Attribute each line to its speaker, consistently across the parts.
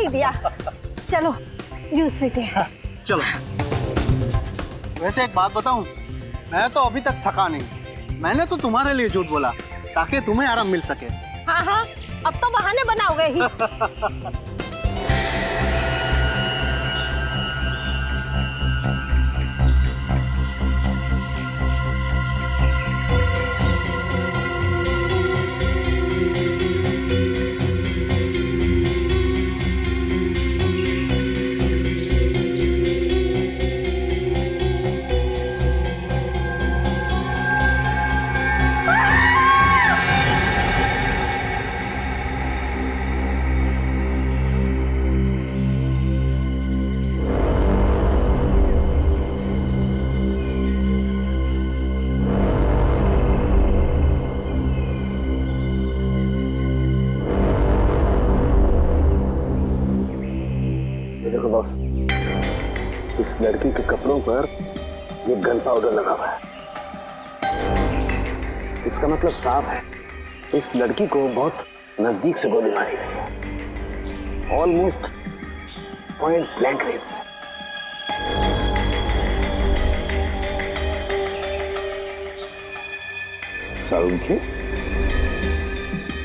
Speaker 1: ही दिया। चलो जूस पीते हैं।
Speaker 2: चलो। वैसे एक बात बताऊं, मैं तो अभी तक थका नहीं। मैंने तो तुम्हारे लिए झूठ बोला ताकि तुम्हें आराम मिल सके।
Speaker 1: हाँ हाँ, अब तो बहाने बनाओगे ही।
Speaker 3: देखो बॉस, इस लड़की के कपड़ों पर ये गन पाउडर लगा हुआ है। इसका मतलब साफ है, इस लड़की को बहुत नजदीक से गोली मारी गई है, ऑलमोस्ट पॉइंट ब्लैंक रेंज से।
Speaker 4: सारुंखे,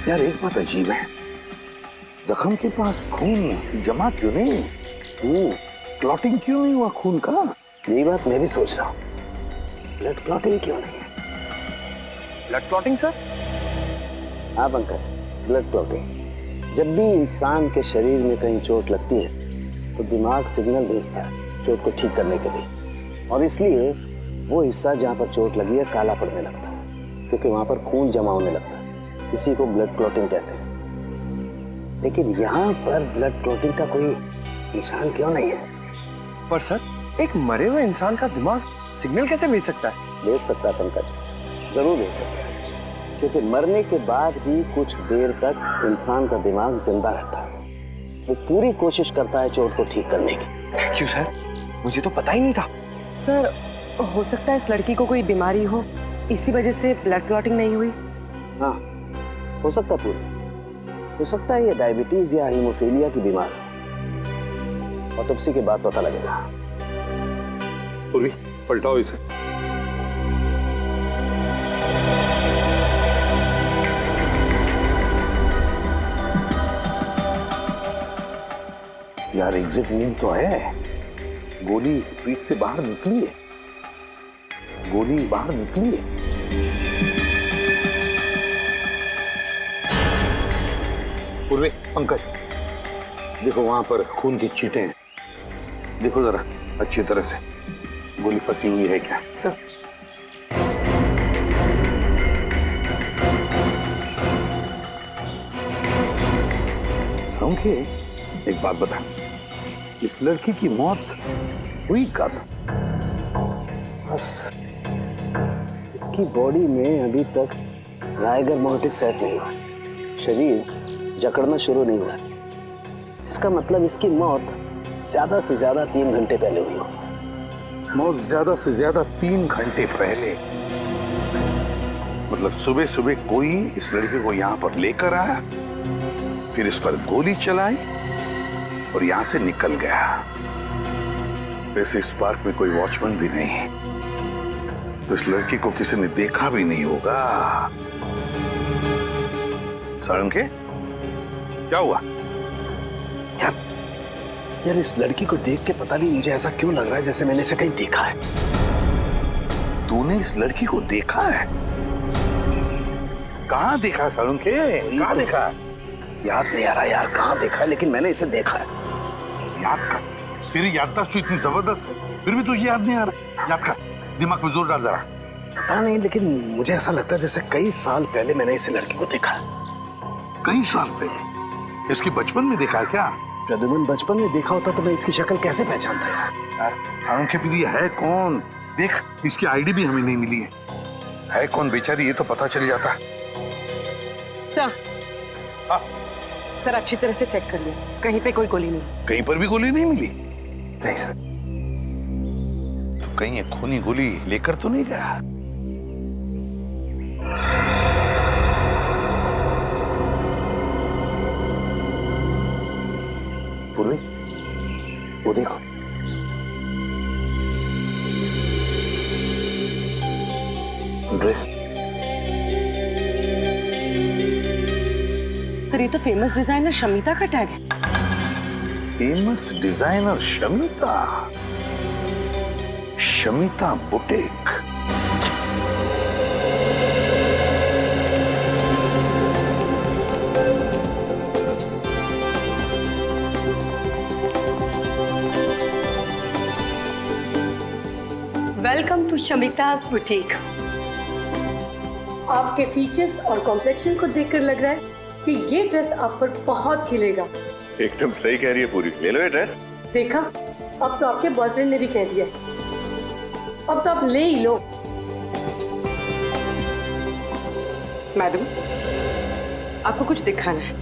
Speaker 4: यार एक बात अजीब है, जख्म के पास खून जमा क्यों नहीं? क्लॉटिंग क्यों नहीं हुआ खून का?
Speaker 3: यही बात मैं भी सोच रहा हूँ, ब्लड क्लॉटिंग क्यों नहीं है?
Speaker 5: Blood clotting sir?
Speaker 3: हाँ पंकज, ब्लड क्लॉटिंग। जब भी इंसान के शरीर में कहीं चोट लगती है तो दिमाग सिग्नल भेजता है चोट को ठीक करने के लिए, और इसलिए वो हिस्सा जहाँ पर चोट लगी है काला पड़ने लगता है, क्योंकि वहाँ पर खून जमा होने लगता है। इसी को ब्लड क्लॉटिंग कहते हैं। लेकिन यहाँ पर ब्लड क्लॉटिंग का कोई निशान क्यों नहीं है?
Speaker 5: पर सर, एक मरे हुए इंसान का दिमाग सिग्नल कैसे भेज सकता है?
Speaker 3: भेज सकता है पंकज, जरूर भेज सकता है, क्योंकि मरने के बाद भी कुछ देर तक इंसान का दिमाग जिंदा रहता है। वो पूरी कोशिश करता है चोट को ठीक करने की।
Speaker 5: थैंक यू सर, मुझे तो पता ही नहीं था।
Speaker 6: सर, हो सकता है इस लड़की को कोई बीमारी हो, इसी वजह से ब्लड क्लॉटिंग नहीं हुई।
Speaker 3: हाँ, हो सकता है पूरी। हो सकता है ये डायबिटीज या हीमोफीलिया की बीमार हो। ऑटोप्सी के बाद पता लगेगा।
Speaker 4: पूर्वी, पलटाओ इसे। यार एग्जिट वूंड तो है, गोली पीठ से बाहर निकली है, गोली बाहर निकली है। पूर्वी, पंकज, देखो वहां पर खून की छींटें हैं, देखो जरा अच्छी तरह से, गोली फंसी हुई है क्या?
Speaker 6: सर,
Speaker 4: सारुंखे, एक बात बता, इस लड़की की मौत हुई कब?
Speaker 3: बस इसकी बॉडी में अभी तक राइगर मोर्टिस सेट नहीं हुआ, शरीर जकड़ना शुरू नहीं हुआ। इसका मतलब इसकी मौत ज्यादा से ज्यादा 3 घंटे पहले हुई होगी।
Speaker 4: मौत ज्यादा से ज्यादा 3 घंटे पहले? मतलब सुबह सुबह कोई इस लड़के को यहाँ पर लेकर आया, फिर इस पर गोली चलाई और यहाँ से निकल गया। वैसे इस पार्क में कोई वॉचमैन भी नहीं, तो इस लड़की को किसी ने देखा भी नहीं होगा। सारुंखे, क्या हुआ?
Speaker 3: यार इस लड़की को देख के पता नहीं मुझे ऐसा क्यों लग रहा है जैसे मैंने इसे कहीं देखा है।
Speaker 4: तूने इस लड़की को देखा है? कहाँ देखा सारुंखे? कहाँ देखा?
Speaker 3: याद नहीं आ रहा यार कहाँ देखा है, लेकिन मैंने इसे देखा है।
Speaker 4: याद कर, तेरी याददाश्त तो इतनी जबरदस्त है, फिर भी तुझे याद नहीं आ रहा। याद कर, दिमाग में जोर डाल जरा।
Speaker 3: पता नहीं, लेकिन मुझे ऐसा लगता है जैसे कई साल पहले मैंने इस लड़की को देखा है।
Speaker 4: कई साल पहले? इसकी बचपन में देखा है क्या?
Speaker 3: प्रद्युमन बचपन में देखा होता तो मैं इसकी शक्ल कैसे पहचानता यार?
Speaker 4: सारुंखे, फिर ये है कौन? देख, इसकी आईडी भी हमें नहीं मिली है कौन बेचारी, ये तो पता चल जाता।
Speaker 6: सर,
Speaker 4: हाँ?
Speaker 6: सर अच्छी तरह से चेक कर लिया, कहीं पे कोई गोली नहीं।
Speaker 4: कहीं पर भी गोली नहीं मिली?
Speaker 3: नहीं सर।
Speaker 4: तो कहीं ये खूनी गोली लेकर तो नहीं गया?
Speaker 6: सर ये तो फेमस डिजाइनर शमिता का टैग है।
Speaker 4: Famous designer Shamita, Shamita boutique.
Speaker 7: Welcome to Shamita's boutique. आपके फीचर्स और कॉम्प्लेक्शन को देखकर लग रहा है कि ये ड्रेस आप पर बहुत खिलेगा।
Speaker 5: एकदम सही कह रही है पूरी, ले लो ये ड्रेस।
Speaker 7: देखा, अब तो आपके बॉयफ्रेंड ने भी कह दिया, अब तो आप ले ही लो।
Speaker 6: मैडम, आपको कुछ दिखाना है।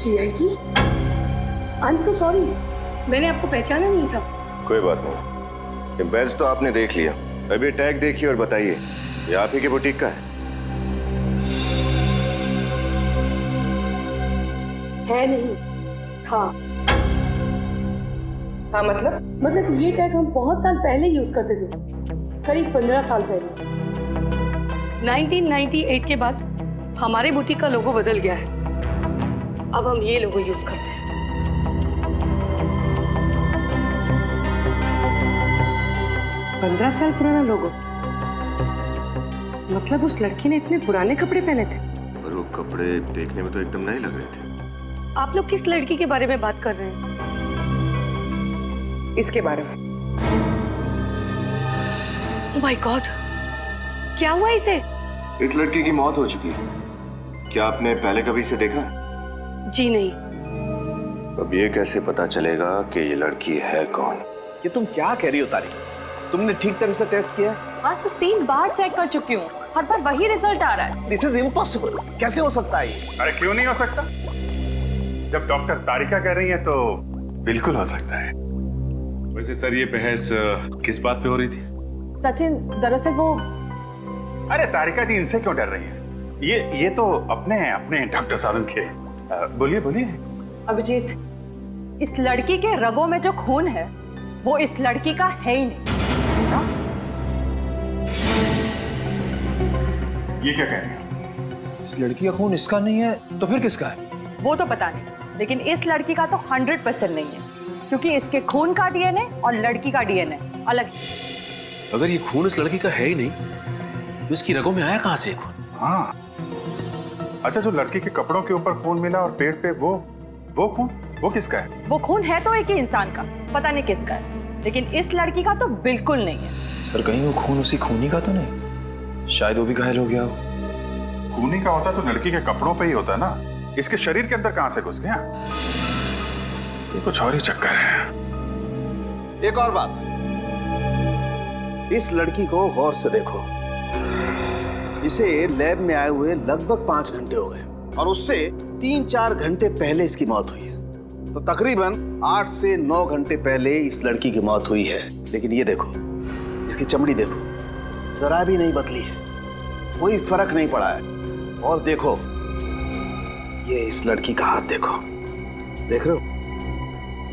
Speaker 7: CID? I am so sorry, मैंने आपको पहचाना नहीं था।
Speaker 5: कोई बात नहीं, ये बैज तो आपने देख लिया, अभी टैग देखिए और बताइए ये आप ही के बुटीक का
Speaker 7: है नहीं, था।
Speaker 6: हाँ मतलब
Speaker 7: ये टैग हम बहुत साल पहले यूज करते थे, करीब 15 साल पहले। 1998 के बाद हमारे बुटीक का लोगो बदल गया है, अब हम ये लोगो यूज करते हैं।
Speaker 6: 15 साल पुराना लोगो, मतलब उस लड़की ने इतने पुराने कपड़े पहने थे।
Speaker 5: और वो कपड़े देखने में तो एकदम नए लग रहे थे।
Speaker 7: आप लोग किस लड़की के बारे में बात कर रहे हैं?
Speaker 6: इसके बारे में।
Speaker 7: ओह माय गॉड, क्या हुआ इसे?
Speaker 5: इस लड़की की मौत हो चुकी है, क्या आपने पहले कभी इसे देखा?
Speaker 7: जी नहीं।
Speaker 5: अब ये कैसे पता चलेगा कि ये लड़की है कौन?
Speaker 3: ये तुम क्या कह रही हो तारिक? तुमने ठीक तरह से टेस्ट किया?
Speaker 1: आज तो 3 बार चेक कर चुकी हूँ, हर बार वही रिजल्ट आ रहा है।
Speaker 3: दिस इज इम्पॉसिबल, कैसे हो सकता है ये?
Speaker 8: अरे क्यों नहीं हो सकता? जब डॉक्टर तारिका कह रही है तो बिल्कुल हो सकता है।
Speaker 9: वैसे सर ये बहस किस बात पे हो रही थी?
Speaker 1: सचिन, दरअसल वो
Speaker 8: अरे तारिका जी इनसे क्यों डर रही है? ये तो अपने डॉक्टर साधन के। बोलिए बोलिए।
Speaker 1: अभिजीत, इस लड़की के रगों में जो खून है वो इस लड़की का है ही नहीं।
Speaker 8: ये क्या कह रहे हैं?
Speaker 10: इस लड़की का खून इसका नहीं है तो फिर किसका है?
Speaker 1: वो तो पता नहीं, लेकिन इस लड़की का तो 100% नहीं है, क्योंकि इसके खून का DNA और लड़की का DNA अलग है।
Speaker 9: अगर ये खून इस लड़की का है ही नहीं तो इसकी रगों में आया कहां से खून?
Speaker 8: हाँ, अच्छा, जो लड़की के कपड़ों के ऊपर खून मिला और पेट पे वो खून, वो किसका है?
Speaker 1: वो खून है तो एक ही इंसान का, पता नहीं किसका है, लेकिन इस लड़की का तो बिल्कुल नहीं है।
Speaker 10: सर कहीं वो खून उसी खूनी का तो नहीं? शायद वो भी घायल हो गया हो।
Speaker 8: खूनी का होता तो लड़की के कपड़ों पे ही होता ना, इसके शरीर के अंदर कहां से घुस गया? ये कुछ और ही चक्कर है।
Speaker 3: एक और बात, इस लड़की को गौर से देखो। इसे लैब में आए हुए लगभग 5 घंटे हो गए और उससे 3-4 घंटे पहले इसकी मौत हुई है, तो तकरीबन 8 से 9 घंटे पहले इस लड़की की मौत हुई है। लेकिन ये देखो, इसकी चमड़ी देखो, जरा भी नहीं बदली है, कोई फर्क नहीं पड़ा है। और देखो, ये इस लड़की का हाथ देखो, देख रहे हो,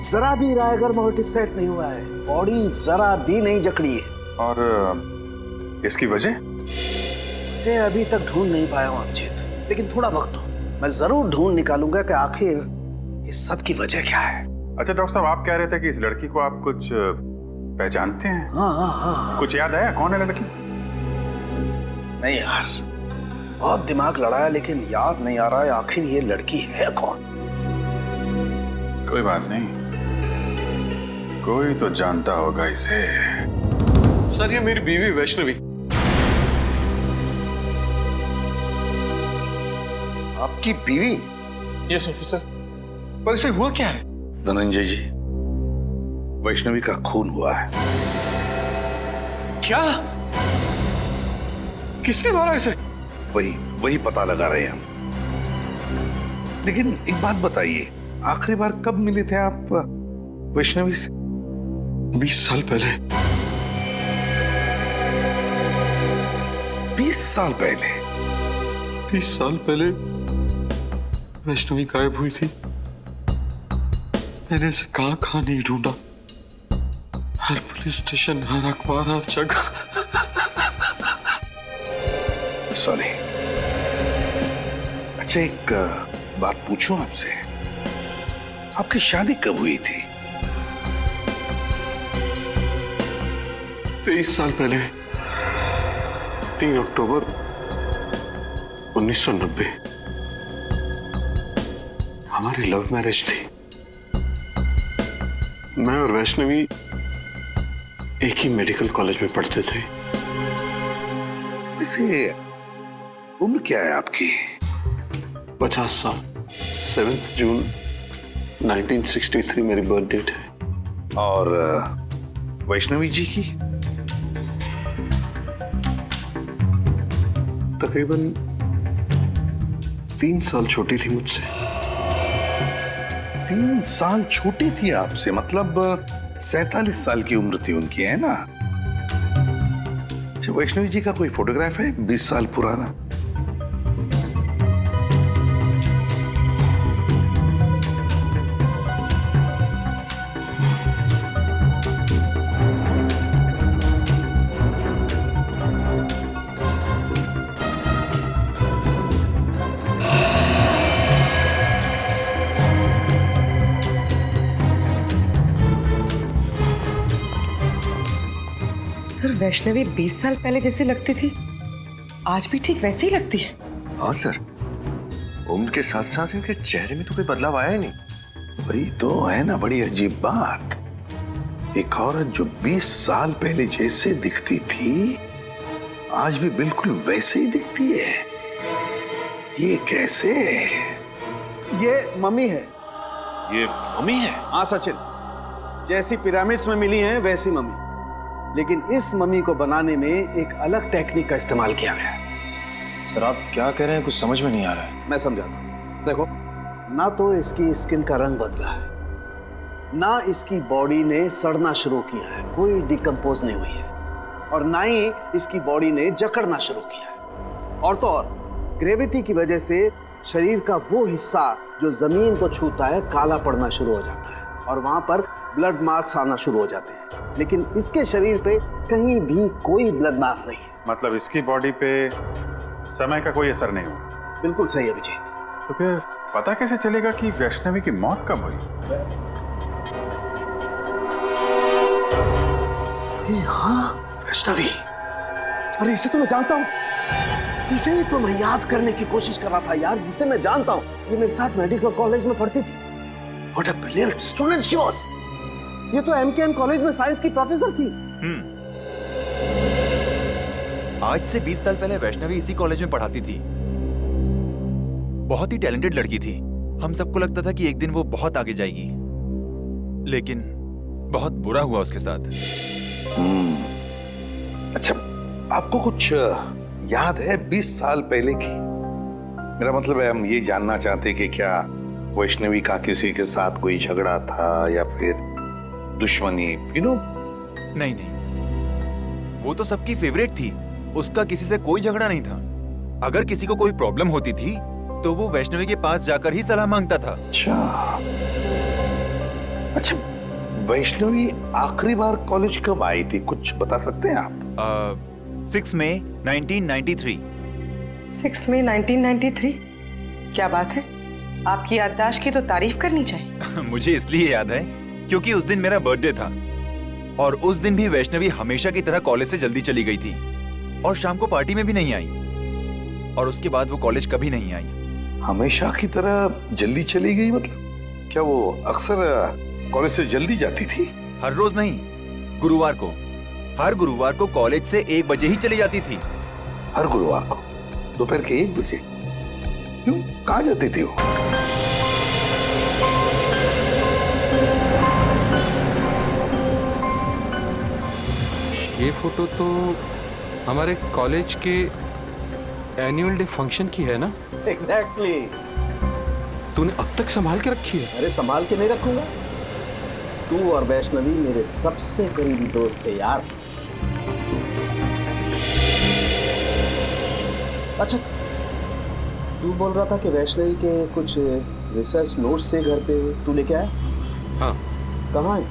Speaker 3: जरा भी रायगर मोटिस सेट नहीं हुआ है, बॉडी जरा भी नहीं जकड़ी है।
Speaker 8: और इसकी वजह
Speaker 3: मुझे अभी तक ढूंढ नहीं पाया हूं अभिजीत, लेकिन थोड़ा वक्त दो, मैं जरूर ढूंढ निकालूंगा कि आखिर इस सब की वजह क्या है।
Speaker 8: अच्छा डॉक्टर साहब, आप कह रहे थे कि इस लड़की को आप कुछ पहचानते हैं?
Speaker 3: हाँ।
Speaker 8: कुछ याद आया कौन है लड़की?
Speaker 3: नहीं यार, बहुत दिमाग लड़ाया लेकिन याद नहीं आ रहा है आखिर ये लड़की है कौन।
Speaker 8: कोई बात नहीं, कोई तो जानता होगा इसे।
Speaker 9: सर ये मेरी बीवी वैष्णवी।
Speaker 4: आपकी बीवी?
Speaker 9: Yes officer. पर इसे हुआ क्या है?
Speaker 4: धनंजय जी, वैष्णवी का खून हुआ है।
Speaker 9: क्या? किसने मारा इसे?
Speaker 4: वही पता लगा रहे हैं हम। लेकिन एक बात बताइए, आखिरी बार कब मिले थे आप वैष्णवी से?
Speaker 9: 20 साल पहले।
Speaker 4: 20 साल पहले?
Speaker 9: 20 साल पहले वैष्णवी गायब हुई थी। मैंने इसे कहां नहीं ढूंढा, हर पुलिस स्टेशन, हर अखबार, हर जगह।
Speaker 4: सॉरी, अच्छा, एक बात पूछूं आपसे, आपकी शादी कब हुई थी?
Speaker 9: 23 साल पहले, 3 अक्टूबर 1990। हमारी लव मैरिज थी। मैं और वैष्णवी एक ही मेडिकल कॉलेज में पढ़ते थे।
Speaker 4: इसे उम्र क्या है आपकी?
Speaker 9: 50 साल। 7 जून 1963 मेरी बर्थ डेट है।
Speaker 4: और वैष्णवी जी की?
Speaker 9: तकरीबन 3 साल छोटी थी मुझसे।
Speaker 4: 3 साल छोटी थी आपसे, मतलब 47 साल की उम्र थी उनकी, है ना? अच्छा, वैष्णवी जी का कोई फोटोग्राफ है 20 साल पुराना?
Speaker 6: सर, वैष्णवी 20 साल पहले जैसी लगती थी, आज भी ठीक वैसे ही लगती है।
Speaker 5: हाँ सर, उम्र के साथ साथ इनके चेहरे में तो कोई बदलाव आया ही नहीं।
Speaker 4: वही तो है ना बड़ी अजीब बात। एक औरत जो 20 साल पहले जैसे दिखती थी, आज भी बिल्कुल वैसे ही दिखती है। ये कैसे?
Speaker 3: ये मम्मी है।
Speaker 4: ये मम्मी है?
Speaker 3: हाँ सचिन, जैसी पिरामिड्स में मिली हैं वैसी मम्मी, लेकिन इस मम्मी को बनाने में एक अलग टेक्निक का इस्तेमाल किया गया है।
Speaker 10: सर आप क्या कह रहे हैं, कुछ समझ में नहीं आ रहा है।
Speaker 3: मैं समझाता हूँ। देखो, ना तो इसकी स्किन का रंग बदला है, ना इसकी बॉडी ने सड़ना शुरू किया है, कोई डिकम्पोज नहीं हुई है, और ना ही इसकी बॉडी ने जकड़ना शुरू किया है। और तो और ग्रेविटी की वजह से शरीर का वो हिस्सा जो जमीन को छूता है काला पड़ना शुरू हो जाता है, और वहां पर ब्लड मार्क्स आना शुरू हो जाते हैं। लेकिन इसके शरीर पे कहीं भी कोई ब्लड मार्क नहीं है।
Speaker 8: मतलब इसकी बॉडी पे समय का कोई असर नहीं हुआ?
Speaker 3: बिल्कुल सही है विजेत।
Speaker 8: तो फिर पता कैसे चलेगा कि वैष्णवी की मौत कब हुई?
Speaker 3: हाँ, वैष्णवी। अरे इसे तो मैं जानता हूँ, इसे ही तो मैं याद करने की कोशिश कर रहा था यार। इसे मैं जानता हूँ, ये मेरे साथ मेडिकल कॉलेज में पढ़ती थी। What a brilliant student she was. ये तो MKN कॉलेज में साइंस की प्रोफेसर थी।
Speaker 11: आज से 20 साल पहले वैष्णवी इसी कॉलेज में पढ़ाती थी। बहुत ही टैलेंटेड लड़की थी। हम सबको लगता था कि एक दिन वो बहुत आगे जाएगी, लेकिन बहुत बुरा हुआ उसके साथ।
Speaker 4: अच्छा, आपको कुछ याद है 20 साल पहले की? मेरा मतलब है, हम ये जानना चाहते हैं कि क्या वैष्णवी का किसी के साथ कोई झगड़ा था या फिर दुश्मनी,
Speaker 11: नहीं, वो तो सबकी फेवरेट थी। उसका किसी से कोई झगड़ा नहीं था। अगर किसी को कोई प्रॉब्लम होती थी तो वो वैष्णवी के पास जाकर ही सलाह मांगता था।
Speaker 4: अच्छा, वैष्णवी आखिरी बार कॉलेज कब आई थी, कुछ बता सकते हैं आप?
Speaker 11: 6 मई 1993।
Speaker 6: 6 मई 1993? क्या बात है, आपकी याददाश्त की तो तारीफ करनी चाहिए।
Speaker 11: मुझे इसलिए याद है क्योंकि उस दिन मेरा बर्थडे था, और उस दिन भी वैष्णवी हमेशा की तरह कॉलेज से जल्दी चली गई थी, और शाम को पार्टी में भी नहीं आई, और उसके बाद वो कॉलेज कभी नहीं आई।
Speaker 4: हमेशा की तरह जल्दी चली गई मतलब क्या वो अक्सर कॉलेज से जल्दी जाती थी?
Speaker 11: हर रोज नहीं, गुरुवार को। हर गुरुवार को कॉलेज से 1 बजे ही चली जाती थी।
Speaker 4: हर गुरुवार को दोपहर के 1 बजे? क्यों, कहाँ जाती थी वो?
Speaker 9: ये फोटो तो हमारे कॉलेज के एनुअल डे फंक्शन की है ना?
Speaker 3: एग्जैक्टली।
Speaker 9: तूने अब तक संभाल के रखी है?
Speaker 3: अरे संभाल के नहीं रखूंगा। तू और वैष्णवी मेरे सबसे करीबी दोस्त थे यार। अच्छा, तू बोल रहा था कि वैष्णवी के कुछ रिसर्च नोट्स थे घर पे, तू लेके आया?
Speaker 9: हाँ।
Speaker 3: कहाँ है?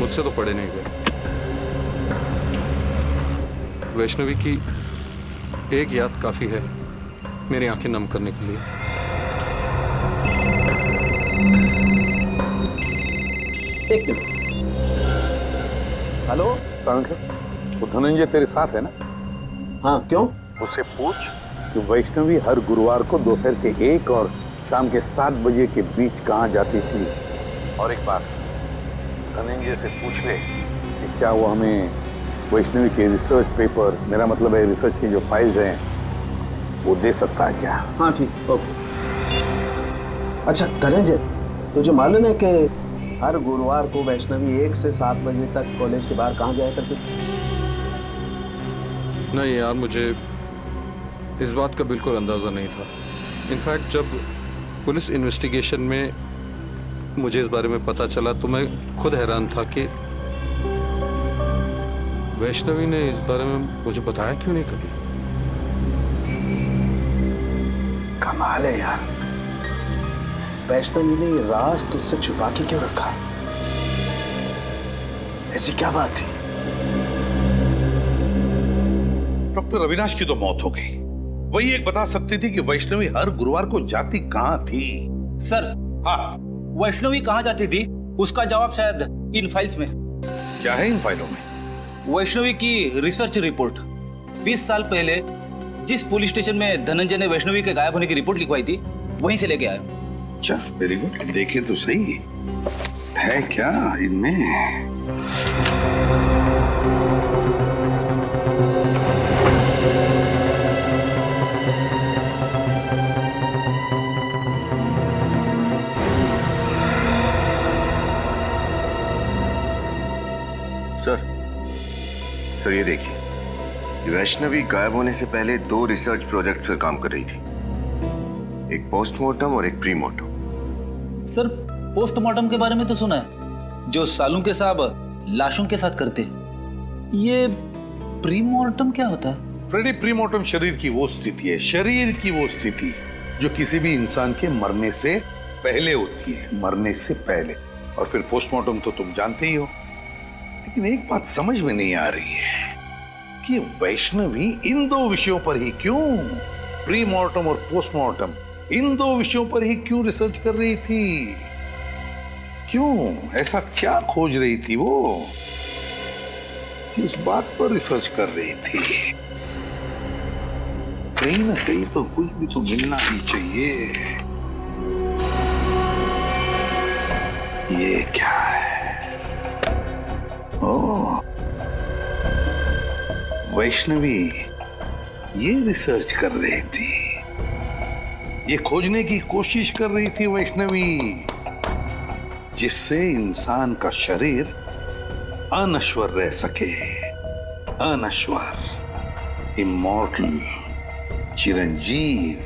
Speaker 9: मुझसे तो पढ़े नहीं गए। वैष्णवी की एक याद काफी है मेरी आंखें नम करने के लिए।
Speaker 3: एक मिनट। हेलो।
Speaker 4: वो धनंजय तेरे साथ है ना?
Speaker 3: हाँ, क्यों?
Speaker 4: उससे पूछ कि वैष्णवी हर गुरुवार को दोपहर के 1 और शाम के 7 बजे के बीच कहाँ जाती थी। और एक बात, धनंजय से पूछ ले कि क्या वो हमें वैष्णवी के रिसर्च पेपर्स, मेरा मतलब है रिसर्च की जो फाइल्स हैं, वो दे सकता है क्या?
Speaker 3: हाँ ठीक, ओके। अच्छा धनंजय, तुझे मालूम है कि हर गुरुवार को वैष्णवी 1 से 7 बजे तक कॉलेज के बाहर कहाँ जाया करती थी?
Speaker 9: नहीं यार, मुझे इस बात का बिल्कुल अंदाज़ा नहीं था। इनफैक्ट जब पुलिस इन्वेस्टिगेशन में मुझे इस बारे में पता चला तो मैं खुद हैरान था कि वैष्णवी ने इस बारे में मुझे बताया क्यों नहीं कभी।
Speaker 3: कमाल है यार, वैष्णवी ने ये राज तुझसे छुपा के क्यों रखा? ऐसी क्या बात थी?
Speaker 4: डॉक्टर अविनाश की तो मौत हो गई, वही एक बता सकती थी कि वैष्णवी हर गुरुवार को जाती कहाँ थी।
Speaker 12: सर,
Speaker 4: हाँ,
Speaker 12: वैष्णवी कहाँ जाती थी उसका जवाब शायद इन फाइल्स में।
Speaker 4: क्या है इन फाइलों में?
Speaker 12: वैष्णवी की रिसर्च रिपोर्ट। 20 साल पहले जिस पुलिस स्टेशन में धनंजय ने वैष्णवी के गायब होने की रिपोर्ट लिखवाई थी, वहीं से लेके आया।
Speaker 4: अच्छा, वेरी गुड। देखे तो सही है क्या इनमें।
Speaker 5: सर ये देखिए, वैष्णवी गायब होने से पहले 2 रिसर्च प्रोजेक्ट पर काम कर रही थी, एक पोस्टमार्टम और एक प्रीमार्टम।
Speaker 12: सर, पोस्टमार्टम के बारे में तो सुना है, जो सालूं के साहब लाशों के साथ करते हैं। ये प्रीमार्टम क्या होता है?
Speaker 4: फ्रेडी, प्रीमार्टम शरीर की वो स्थिति है, शरीर की वो स्थिति जो किसी भी इंसान के मरने से पहले होती है, मरने से पहले। और फिर पोस्टमार्टम तो तुम जानते ही हो। लेकिन एक बात समझ में नहीं आ रही है कि वैष्णवी इन 2 विषयों पर ही क्यों, प्रीमार्टम और पोस्टमार्टम, इन 2 विषयों पर ही क्यों रिसर्च कर रही थी? क्यों? ऐसा क्या खोज रही थी वो? किस बात पर रिसर्च कर रही थी? कहीं ना कहीं तो कुछ भी तो मिलना ही चाहिए। ये क्या है? ओह, वैष्णवी ये रिसर्च कर रही थी, ये खोजने की कोशिश कर रही थी वैष्णवी, जिससे इंसान का शरीर अनश्वर रह सके, अनश्वर, इमॉर्टल, चिरंजीव।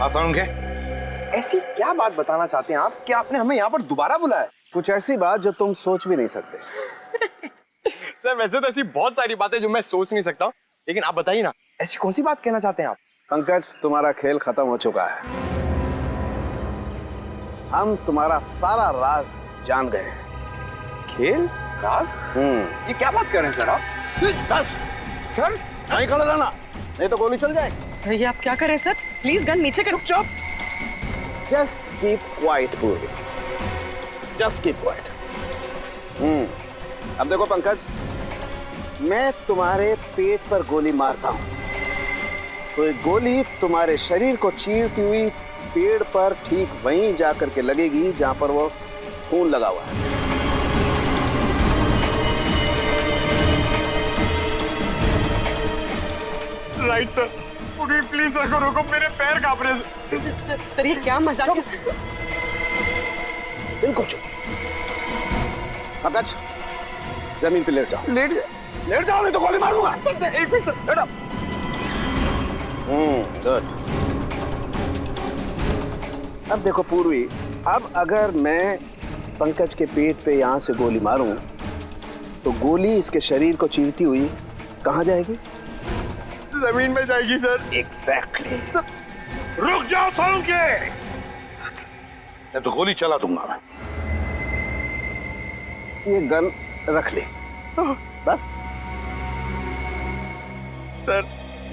Speaker 4: आसान है?
Speaker 10: ऐसी क्या बात बताना चाहते हैं आप कि आपने हमें यहाँ पर दोबारा बुलाया?
Speaker 3: कुछ ऐसी बात जो तुम सोच भी नहीं सकते।
Speaker 10: सर, वैसे तो ऐसी बहुत सारी बातें जो मैं सोच नहीं सकता, लेकिन आप बताइए ना, ऐसी कौन सी बात कहना चाहते हैं आप?
Speaker 3: पंकज, तुम्हारा खेल खत्म हो चुका है। हम तुम्हारा सारा राज जान गए हैं।
Speaker 10: खेल? राज? ये क्या बात कर रहे हैं सर आप?
Speaker 3: बस
Speaker 10: सर,
Speaker 3: नहीं खड़ा रहना, नहीं तो गोली चल जाए।
Speaker 6: सर, ये आप क्या कर रहे हैं सर? प्लीज गन नीचे करो। चुप।
Speaker 3: जस्ट कीप क्वाइट पूर्वी, जस्ट कीप क्वाइट। अब देखो पंकज, मैं तुम्हारे पेट पर गोली मारता हूं तो एक गोली तुम्हारे शरीर को चीरती हुई पेड़ पर ठीक वहीं जाकर के लगेगी जहां पर वो खून लगा हुआ है।
Speaker 10: राइट सर, प्लीज सर को रोको, मेरे पैर कांप रहे हैं।
Speaker 6: सर, ये क्या मजाक है?
Speaker 3: बिल्कुल चुप। पंकज, जमीन पे लेट जाओ।
Speaker 10: लेट जाओ, नहीं तो गोली मारूंगा। एक मिनट सर, बैठो।
Speaker 3: गुड। अब देखो पूर्वी, अब अगर मैं पंकज के पेट पे यहां से गोली मारूं तो गोली इसके शरीर को चीरती हुई कहां जाएगी?
Speaker 10: जमीन में जाएगी सर।
Speaker 3: एग्जैक्टली।
Speaker 4: रुक जाओ सालों के, मैं तो गोली चला दूंगा। मैं
Speaker 3: ये गन रख ले। बस।
Speaker 10: सर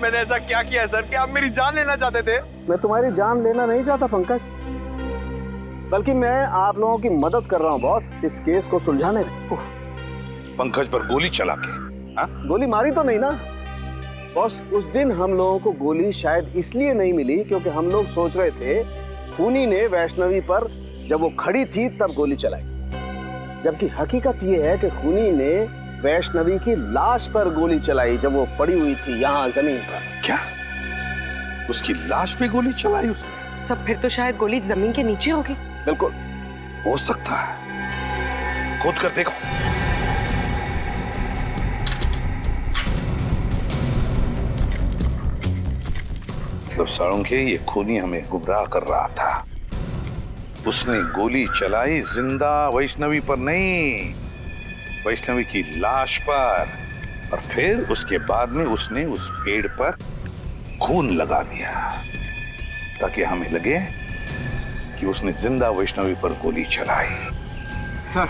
Speaker 10: मैंने ऐसा क्या किया है सर कि आप मेरी जान लेना चाहते थे?
Speaker 3: मैं तुम्हारी जान लेना नहीं चाहता पंकज, बल्कि मैं आप लोगों की मदद कर रहा हूँ बॉस, इस केस को सुलझाने में।
Speaker 4: पंकज पर गोली चला के? हाँ?
Speaker 3: गोली मारी तो नहीं ना बॉस। उस दिन हम लोगों को गोली शायद इसलिए नहीं मिली क्योंकि हम लोग सोच रहे थे खूनी ने वैष्णवी पर जब वो खड़ी थी तब गोली चलाई, जबकि हकीकत ये है कि खूनी ने वैष्णवी की लाश पर गोली चलाई जब वो पड़ी हुई थी यहाँ जमीन पर।
Speaker 4: क्या उसकी लाश पे गोली चलाई उसने?
Speaker 6: सब फिर तो शायद गोली जमीन के नीचे होगी।
Speaker 3: बिल्कुल
Speaker 4: हो सकता है, खोद कर देखो। मतलब साळुंखे ये खूनी हमें गुमराह कर रहा था। उसने गोली चलाई जिंदा वैष्णवी पर नहीं, वैष्णवी की लाश पर, और फिर उसके बाद में उसने उस पेड़ पर खून लगा दिया ताकि हमें लगे कि उसने जिंदा वैष्णवी पर गोली चलाई।
Speaker 10: सर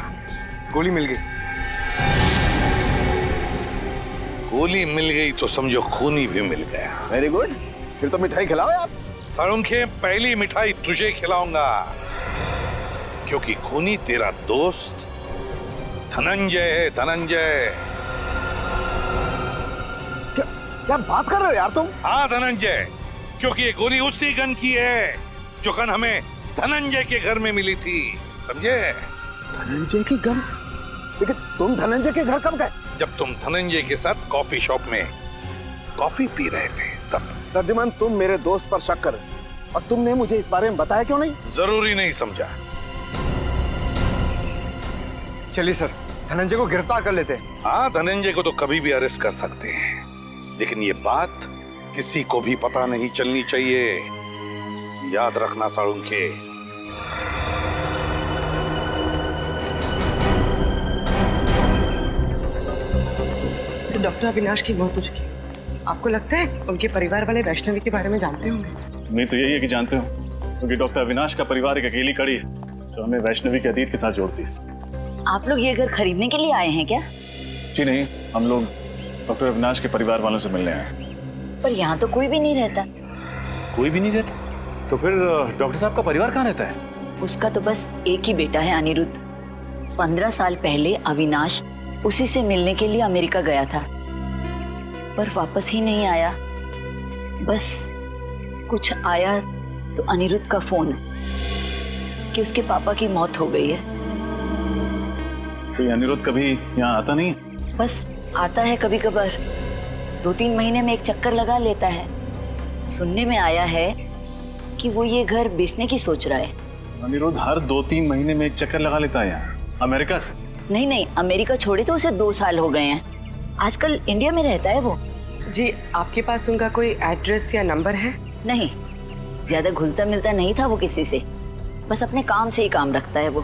Speaker 10: गोली मिल गई।
Speaker 4: गोली मिल गई तो समझो खूनी भी मिल गया।
Speaker 3: वेरी गुड, फिर तो मिठाई खिलाओ यार।
Speaker 4: साळुंखे पहली मिठाई तुझे खिलाऊंगा क्योंकि खूनी तेरा दोस्त धनंजय है। धनंजय,
Speaker 3: क्या बात कर रहे हो यार तुम?
Speaker 4: हाँ धनंजय, क्योंकि ये गोली उसी गन की है जो गन हमें धनंजय के घर में मिली थी, समझे?
Speaker 3: धनंजय की गन? लेकिन तुम धनंजय के घर कब गए?
Speaker 4: जब तुम धनंजय के साथ कॉफी शॉप में कॉफी पी रहे थे तब।
Speaker 3: रद्दिमान, तुम मेरे दोस्त पर शक कर, और तुमने मुझे इस बारे में बताया क्यों नहीं?
Speaker 4: जरूरी नहीं समझा।
Speaker 10: चलिए सर धनंजय को गिरफ्तार कर लेते हैं।
Speaker 4: हाँ, धनंजय को तो कभी भी अरेस्ट कर सकते हैं, लेकिन ये बात किसी को भी पता नहीं चलनी चाहिए, याद रखना साळुंखे।
Speaker 6: डॉक्टर अविनाश की मौत हो चुकी है। आपको लगता है उनके परिवार वाले वैष्णवी के बारे में जानते होंगे?
Speaker 8: नहीं तो यही है कि जानते हो, क्योंकि डॉक्टर अविनाश का परिवार एक अकेली कड़ी है जो हमें वैष्णवी के अतीत के साथ जोड़ती है।
Speaker 13: आप लोग ये घर खरीदने के लिए आए हैं क्या?
Speaker 8: जी नहीं, हम लोग डॉक्टर अविनाश के परिवार वालों से मिलने आए हैं।
Speaker 13: पर यहाँ तो कोई भी नहीं रहता।
Speaker 8: कोई भी नहीं रहता? तो फिर डॉक्टर साहब का परिवार कहाँ रहता है?
Speaker 13: उसका तो बस एक ही बेटा है, अनिरुद्ध। 15 साल पहले अविनाश उसी से मिलने के लिए अमेरिका गया था, पर वापस ही नहीं आया। बस कुछ आया तो अनिरुद्ध का फोन कि उसके पापा की मौत हो गई है।
Speaker 8: तो ये अनिरुद्ध कभी यहाँ आता नहीं?
Speaker 13: बस आता है कभी कभार, 2-3 महीने में एक चक्कर लगा लेता है। सुनने में आया है कि वो ये घर बेचने की सोच रहा है।
Speaker 8: अनिरुद्ध हर 2-3 महीने में एक चक्कर लगा लेता है यहाँ, अमेरिका से?
Speaker 13: नहीं, अमेरिका छोड़े तो उसे 2 साल हो गए हैं। आजकल इंडिया में रहता है वो।
Speaker 6: जी, आपके पास उनका कोई एड्रेस या नंबर है?
Speaker 13: नहीं, ज्यादा घुलता मिलता नहीं था वो किसी से, बस अपने काम से ही काम रखता है वो।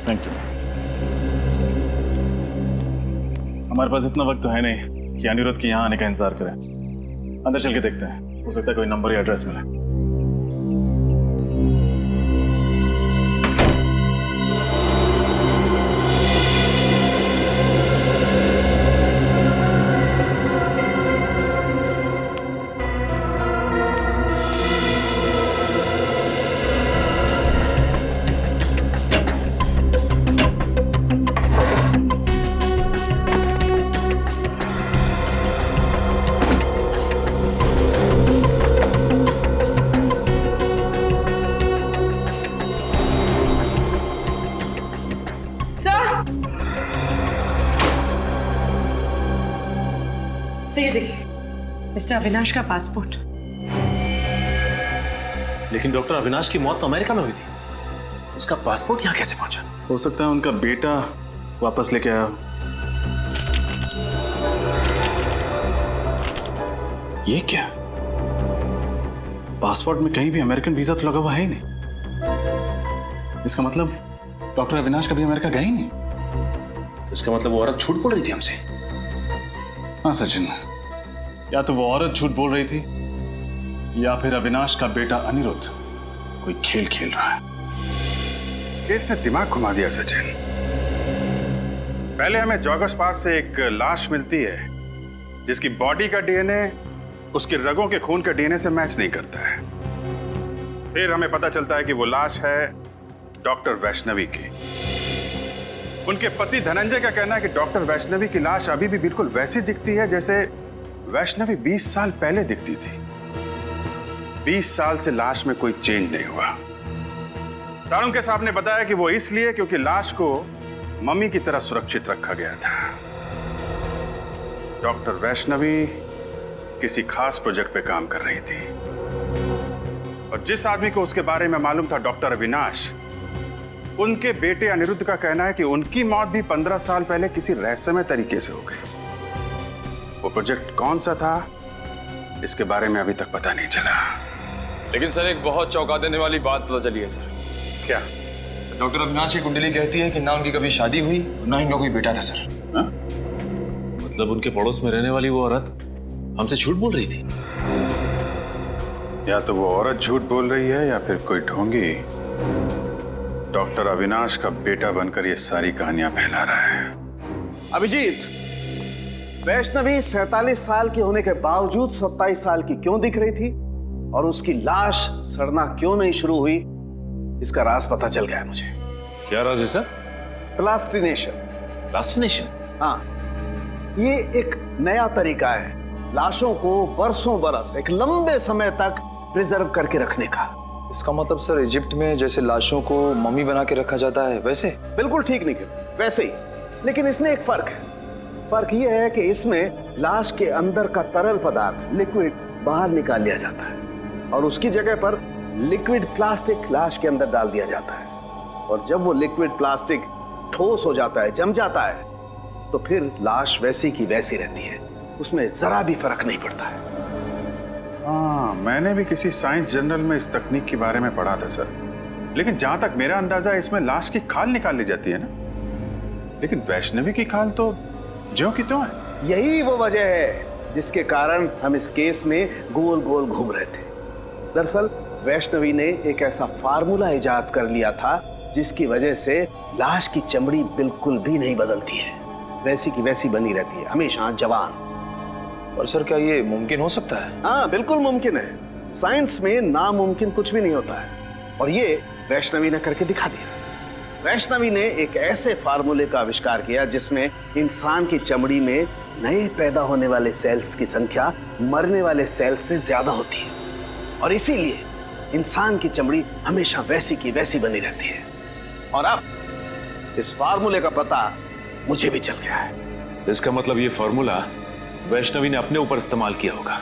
Speaker 8: Thank you. हमारे पास इतना वक्त तो है नहीं कि अनिरुद्ध के यहाँ आने का इंतजार करें। अंदर चल के देखते हैं, हो सकता है कोई नंबर या एड्रेस मिले।
Speaker 6: ये देखिए, मिस्टर अविनाश का पासपोर्ट।
Speaker 14: लेकिन डॉक्टर अविनाश की मौत तो अमेरिका में हुई थी, उसका पासपोर्ट यहाँ कैसे पहुंचा?
Speaker 8: हो सकता है उनका बेटा वापस लेके आया। ये क्या? पासपोर्ट में कहीं भी अमेरिकन वीजा तो लगा हुआ है ही नहीं। इसका मतलब डॉक्टर अविनाश कभी अमेरिका गए ही नहीं।
Speaker 14: तो इसका मतलब वो औरत झूठ बोल रही थी हमसे?
Speaker 8: हाँ सचिन, या तो वो औरत झूठ बोल रही थी या फिर अविनाश का बेटा अनिरुद्ध कोई खेल खेल रहा है। इस केस ने दिमाग घुमा दिया सचिन। पहले हमें जॉगर्स पार्क से एक लाश मिलती है जिसकी बॉडी का डीएनए उसके रगों के खून के डीएनए से मैच नहीं करता है। फिर हमें पता चलता है कि वो लाश है डॉक्टर वैष्णवी की। उनके पति धनंजय का कहना है कि डॉक्टर वैष्णवी की लाश अभी भी बिल्कुल वैसी दिखती है जैसे वैष्णवी 20 साल पहले दिखती थी। 20 साल से लाश में कोई चेंज नहीं हुआ। साळुंखे साहब ने बताया कि वो इसलिए क्योंकि लाश को मम्मी की तरह सुरक्षित रखा गया था। डॉक्टर वैष्णवी किसी खास प्रोजेक्ट पे काम कर रही थी और जिस आदमी को उसके बारे में मालूम था, डॉक्टर अविनाश, उनके बेटे अनिरुद्ध का कहना है कि उनकी मौत भी 15 साल पहले किसी रहस्यमय तरीके से हो गई। वो प्रोजेक्ट कौन सा था, इसके बारे में अभी तक पता नहीं चला।
Speaker 10: लेकिन सर एक बहुत चौंका देने वाली बात पता चली है सर।
Speaker 8: क्या?
Speaker 10: डॉक्टर अविनाश की कुंडली कहती है कि ना उनकी कभी शादी हुई ना ही उनका कोई बेटा था सर।
Speaker 14: मतलब उनके पड़ोस में रहने वाली वो औरत हमसे झूठ बोल रही थी।
Speaker 8: या तो वो औरत झूठ बोल रही है या फिर कोई ढोंगी डॉक्टर अविनाश का बेटा बनकर ये सारी कहानियां फैला रहा है।
Speaker 3: अभिजीत, वैष्णवी 47 साल की होने के बावजूद 27 साल की क्यों दिख रही थी और उसकी लाश सड़ना क्यों नहीं शुरू हुई, इसका राज पता चल गया है मुझे।
Speaker 14: क्या राज है सर?
Speaker 3: प्लास्टिनेशन।
Speaker 14: प्लास्टिनेशन?
Speaker 3: हाँ, ये एक नया तरीका है लाशों को बरसों बरस, एक लंबे समय तक प्रिजर्व करके रखने का।
Speaker 10: इसका मतलब सर इजिप्ट में जैसे लाशों को मम्मी बना के रखा जाता है वैसे?
Speaker 3: बिल्कुल ठीक निखिल, वैसे ही। लेकिन इसमें एक फर्क है। फर्क यह है कि इसमें लाश के अंदर का तरल पदार्थ, लिक्विड, बाहर निकाल लिया जाता है और उसकी जगह पर लिक्विड प्लास्टिक लाश के अंदर डाल दिया जाता है। और जब वो लिक्विड प्लास्टिक ठोस हो जाता है, जम जाता है, तो फिर लाश वैसी की वैसी रहती है, उसमें जरा भी फर्क नहीं पड़ता है।
Speaker 8: हाँ, मैंने भी किसी साइंस जर्नल में इस तकनीक के बारे में पढ़ा था सर। लेकिन जहां तक मेरा अंदाजा है, इसमें लाश की खाल निकाल ली जाती है ना। लेकिन वैष्णवी की खाल तो ज्यों की त्यों है।
Speaker 3: यही वो वजह है जिसके कारण हम इस केस में गोल गोल घूम रहे थे। दरअसल वैष्णवी ने एक ऐसा फार्मूला इजाद कर लिया था जिसकी वजह से लाश की चमड़ी बिल्कुल भी नहीं बदलती है, वैसी की वैसी बनी रहती है, हमेशा जवान।
Speaker 10: और सर क्या ये मुमकिन हो सकता है?
Speaker 3: हाँ, बिल्कुल मुमकिन है। साइंस में नामुमकिन कुछ भी नहीं होता है और ये वैष्णवी ने करके दिखा दिया। वैष्णवी ने एक ऐसे फार्मूले का आविष्कार किया जिसमें इंसान की चमड़ी में नए पैदा होने वाले सेल्स की संख्या मरने वाले सेल्स से ज्यादा होती है और इसीलिए इंसान की चमड़ी हमेशा वैसी की वैसी बनी रहती है। और अब इस फार्मूले का पता मुझे भी चल गया है।
Speaker 14: इसका मतलब ये फार्मूला वैष्णवी ने अपने ऊपर इस्तेमाल किया होगा,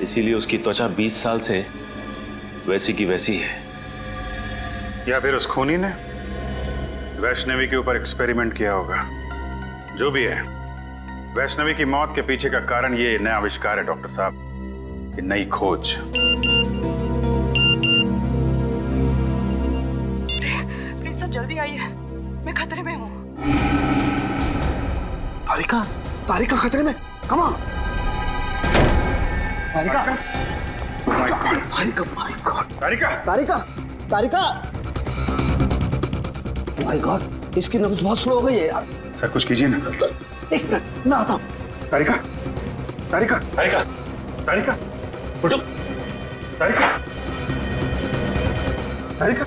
Speaker 14: इसीलिए उसकी त्वचा 20 साल से वैसी की वैसी है।
Speaker 8: या फिर उस खूनी ने वैष्णवी के ऊपर एक्सपेरिमेंट किया होगा। जो भी है, वैष्णवी की मौत के पीछे का कारण ये नया आविष्कार है डॉक्टर साहब, ये नई खोज।
Speaker 7: प्लीज सर जल्दी आइए, मैं खतरे में हूँ।
Speaker 3: तारिका, तारिका खतरे में। Come on Tarika, Tarika, my God, Tarika, Tarika, Tarika, my God, इसकी नब्ज बहुत स्लो हो गई है यार।
Speaker 8: सर कुछ कीजिए ना।
Speaker 3: एक मिनट, मैं आता हूँ।
Speaker 8: तारिका, तारिका, तारिका, तारिका, उठो। तारिका, तारिका,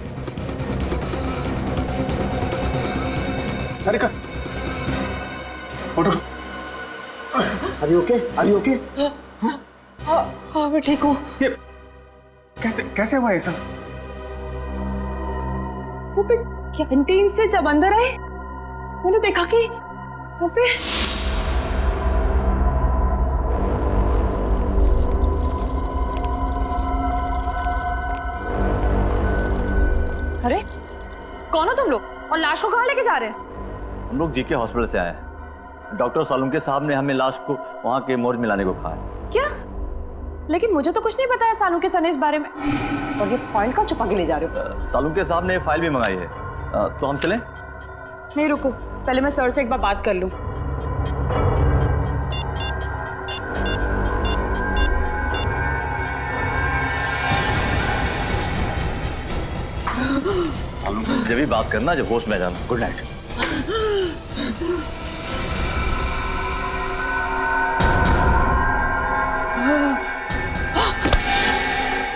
Speaker 8: तारिका, उठो।
Speaker 3: Are you okay? Are you okay?
Speaker 7: हाँ मैं ठीक हूँ।
Speaker 8: ये कैसे हुआ ये सब?
Speaker 1: वो भी कैंटीन से जब अंदर आए मैंने देखा कि वहाँ पे अरे कौन हो तुम लोग और लाश को कहाँ लेके जा रहे हैं?
Speaker 15: हम लोग जीके हॉस्पिटल से आए हैं। डॉक्टर सालुंखे साहब ने हमें लाश को वहाँ के मोर्ग में लाने को कहा है।
Speaker 1: क्या? लेकिन मुझे तो कुछ नहीं पता है सालुंखे सर ने इस बारे में। और ये फाइल का छुपा के ले जा रहे हो?
Speaker 15: सालुंखे साहब ने फाइल भी मंगाई है। तो हम चलें?
Speaker 1: नहीं रुको, पहले मैं सर से एक बार बात कर लूं।
Speaker 15: जब भी बात करना, जब होश में जाना। Good night.